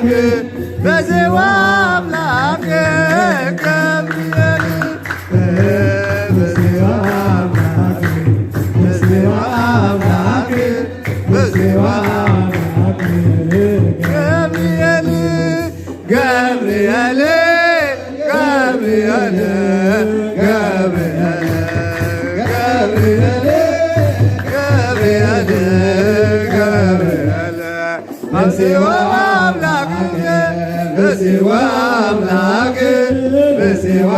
አምላክ በዜዋ አምላክ ገብርኤል በዜዋ አምላክ በዜዋ አምላክ በዜዋ አምላክ ገብርኤል ገብርኤል ገብርኤል ገብርኤል ገብርኤል ገብርኤል ገብርኤል በዜዋ አምላክ በዜዋ አምላክ በዜዋ